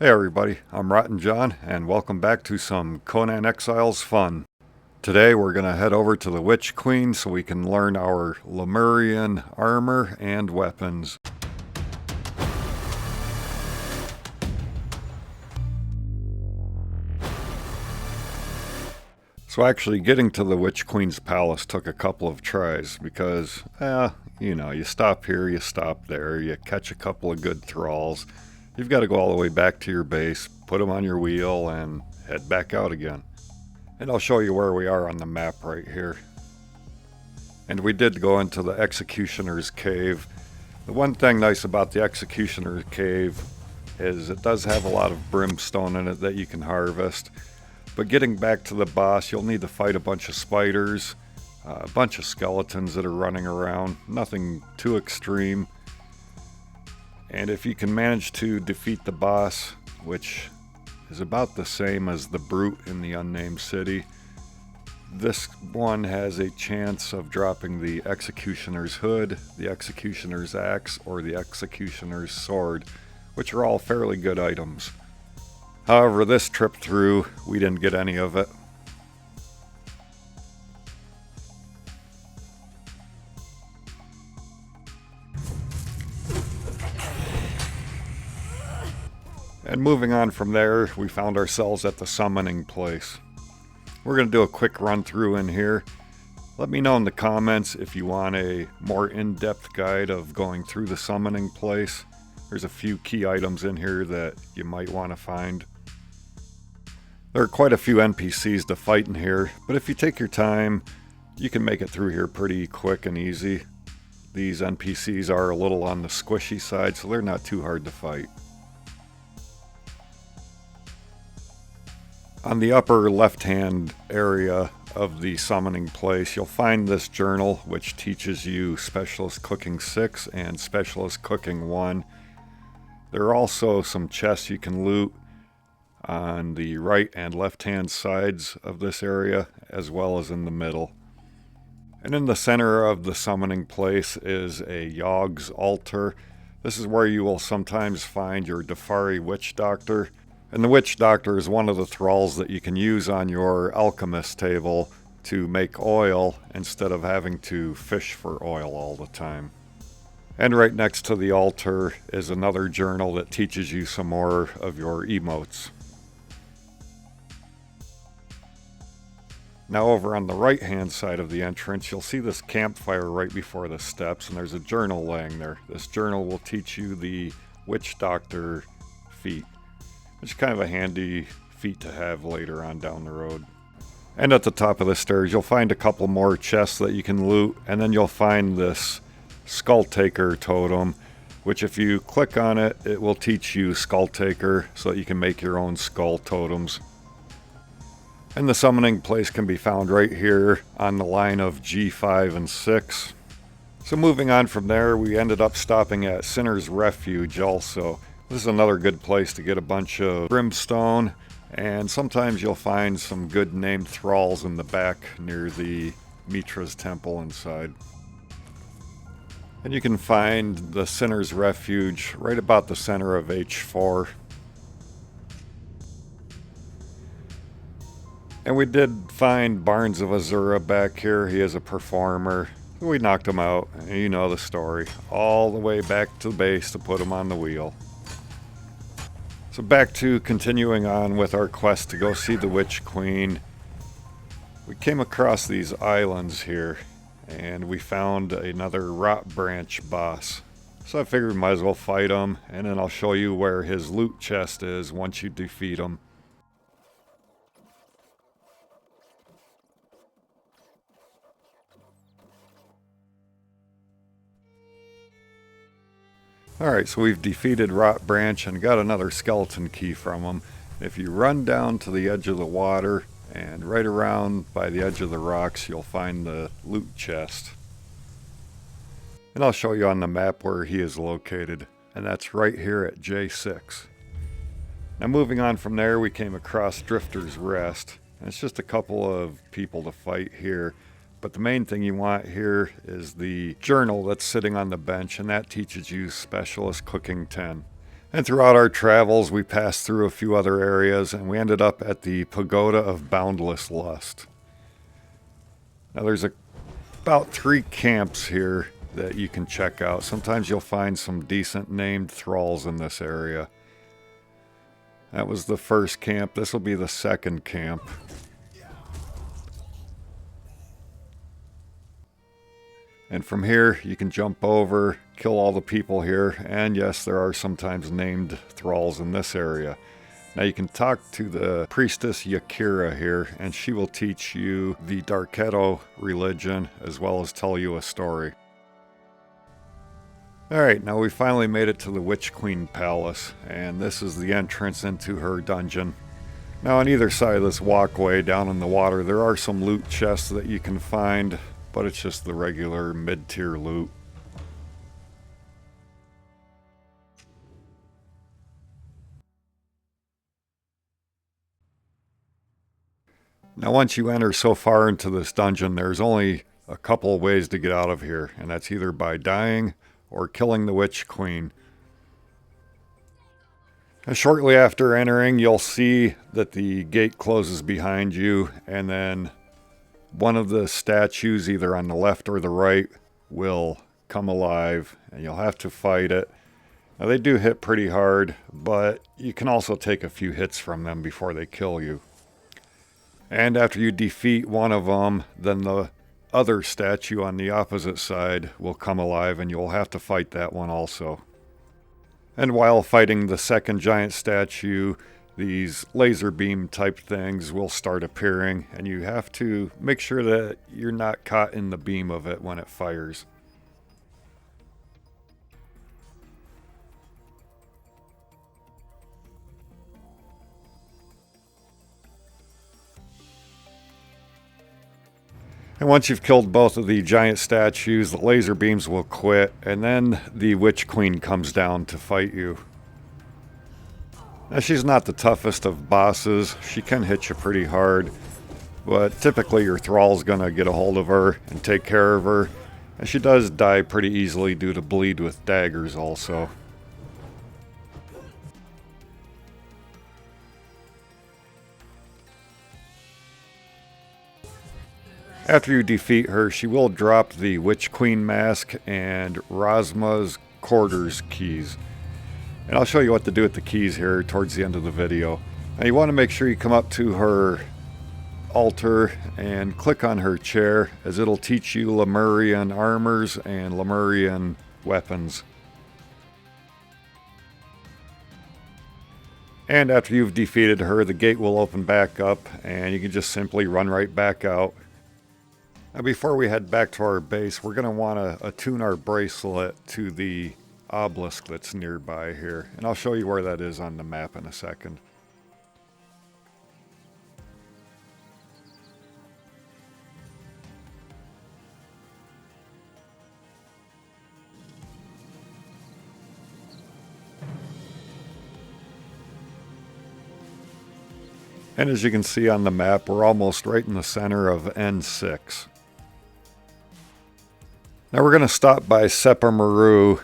Hey everybody, I'm Rotten John, and welcome back to some Conan Exiles fun. Today we're going to head over to the Witch Queen so we can learn our Lemurian armor and weapons. So actually getting to the Witch Queen's palace took a couple of tries because, you stop here, you stop there, you catch a couple of good thralls. You've got to go all the way back to your base, put them on your wheel, and head back out again. And I'll show you where we are on the map right here. And we did go into the Executioner's Cave. The one thing nice about the Executioner's Cave is it does have a lot of brimstone in it that you can harvest. But getting back to the boss, you'll need to fight a bunch of spiders, a bunch of skeletons that are running around, nothing too extreme. And if you can manage to defeat the boss, which is about the same as the brute in the unnamed city, this one has a chance of dropping the Executioner's hood, the Executioner's axe, or the Executioner's sword, which are all fairly good items. However, this trip through, we didn't get any of it. And moving on from there, we found ourselves at the summoning place. We're going to do a quick run through in here. Let me know in the comments if you want a more in-depth guide of going through the summoning place. There's a few key items in here that you might want to find. There are quite a few NPCs to fight in here, but if you take your time, you can make it through here pretty quick and easy. These NPCs are a little on the squishy side, so they're not too hard to fight. On the upper left-hand area of the summoning place, you'll find this journal, which teaches you Specialist Cooking 6 and Specialist Cooking 1. There are also some chests you can loot on the right and left-hand sides of this area, as well as in the middle. And in the center of the summoning place is a Yogg's altar. This is where you will sometimes find your Defari Witch Doctor. And the Witch Doctor is one of the thralls that you can use on your alchemist table to make oil instead of having to fish for oil all the time. And right next to the altar is another journal that teaches you some more of your emotes. Now over on the right hand side of the entrance, you'll see this campfire right before the steps, and there's a journal laying there. This journal will teach you the Witch Doctor feat, which is kind of a handy feat to have later on down the road. And at the top of the stairs, you'll find a couple more chests that you can loot, and then you'll find this Skull Taker totem, which if you click on it, it will teach you Skull Taker so that you can make your own skull totems. And the summoning place can be found right here on the line of G5 and 6. So moving on from there, we ended up stopping at Sinner's Refuge also. This is another good place to get a bunch of brimstone, and sometimes you'll find some good named thralls in the back near the Mitra's temple inside. And you can find the Sinner's Refuge right about the center of H4. And we did find Barnes of Azura back here. He is a performer. We knocked him out, and you know the story. All the way back to the base to put him on the wheel. So back to continuing on with our quest to go see the Witch Queen. We came across these islands here, and we found another Rot Branch boss. So I figured we might as well fight him, and then I'll show you where his loot chest is once you defeat him. Alright, so we've defeated Rot Branch and got another skeleton key from him. If you run down to the edge of the water and right around by the edge of the rocks, you'll find the loot chest. And I'll show you on the map where he is located, and that's right here at J6. Now moving on from there, we came across Drifter's Rest. And it's just a couple of people to fight here. But the main thing you want here is the journal that's sitting on the bench, and that teaches you Specialist Cooking 10. And throughout our travels, we passed through a few other areas, and we ended up at the Pagoda of Boundless Lust. Now there's about 3 camps here that you can check out. Sometimes you'll find some decent named thralls in this area. That was the first camp. This will be the second camp. And from here, you can jump over, kill all the people here, and yes, there are sometimes named thralls in this area. Now you can talk to the priestess Yakira here, and she will teach you the Darketo religion, as well as tell you a story. Alright, now we finally made it to the Witch Queen Palace, and this is the entrance into her dungeon. Now on either side of this walkway down in the water, there are some loot chests that you can find, but it's just the regular mid-tier loot. Now once you enter so far into this dungeon, there's only a couple of ways to get out of here, and that's either by dying or killing the Witch Queen. And shortly after entering, you'll see that the gate closes behind you, and then one of the statues, either on the left or the right, will come alive, and you'll have to fight it. Now they do hit pretty hard, but you can also take a few hits from them before they kill you. And after you defeat one of them, then the other statue on the opposite side will come alive, and you'll have to fight that one also. And while fighting the second giant statue, these laser beam type things will start appearing, and you have to make sure that you're not caught in the beam of it when it fires. And once you've killed both of the giant statues, the laser beams will quit, and then the Witch Queen comes down to fight you. Now she's not the toughest of bosses. She can hit you pretty hard, but typically your thrall's gonna get a hold of her and take care of her, and she does die pretty easily due to bleed with daggers also. After you defeat her, she will drop the Witch Queen mask and RAZMAS quarters keys. And I'll show you what to do with the keys here towards the end of the video. Now you want to make sure you come up to her altar and click on her chair, as it'll teach you Lemurian armors and Lemurian weapons. And after you've defeated her, the gate will open back up, and you can just simply run right back out. Now before we head back to our base, we're going to want to attune our bracelet to the oblisk that's nearby here, and I'll show you where that is on the map in a second. And as you can see on the map, we're almost right in the center of N6. Now we're going to stop by Sepamaru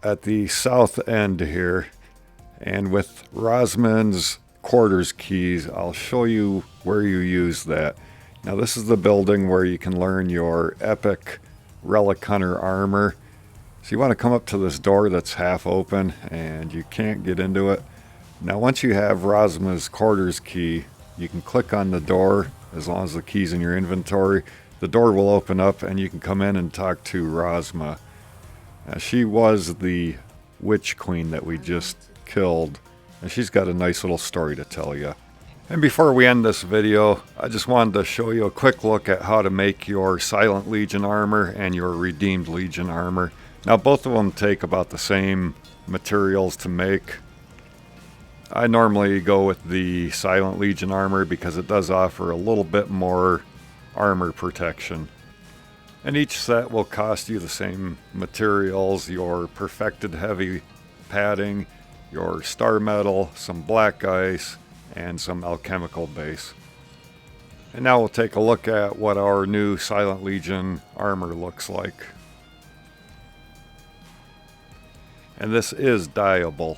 at the south end here, and with Rosman's quarters keys, I'll show you where you use that. Now this is the building where you can learn your epic relic hunter armor. So you want to come up to this door that's half open, and you can't get into it. Now once you have Rosma's quarters key, you can click on the door. As long as the key's in your inventory, the door will open up and you can come in and talk to RAZMAS. Now, she was the Witch Queen that we just killed, and she's got a nice little story to tell you. And before we end this video, I just wanted to show you a quick look at how to make your Silent Legion armor and your Redeemed Legion armor. Now both of them take about the same materials to make. I normally go with the Silent Legion armor because it does offer a little bit more armor protection. And each set will cost you the same materials: your perfected heavy padding, your star metal, some black ice, and some alchemical base. And now we'll take a look at what our new Silent Legion armor looks like. And this is dyeable.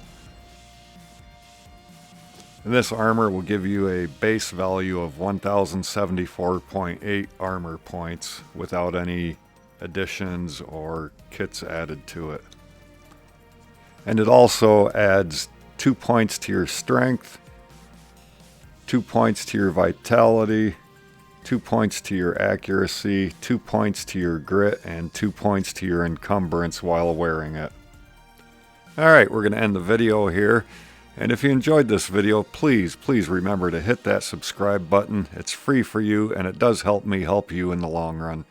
And this armor will give you a base value of 1074.8 armor points without any additions or kits added to it. And it also adds 2 points to your strength, 2 points to your vitality, 2 points to your accuracy, 2 points to your grit, and 2 points to your encumbrance while wearing it. Alright, we're going to end the video here. And if you enjoyed this video, please remember to hit that subscribe button. It's free for you, and it does help me help you in the long run.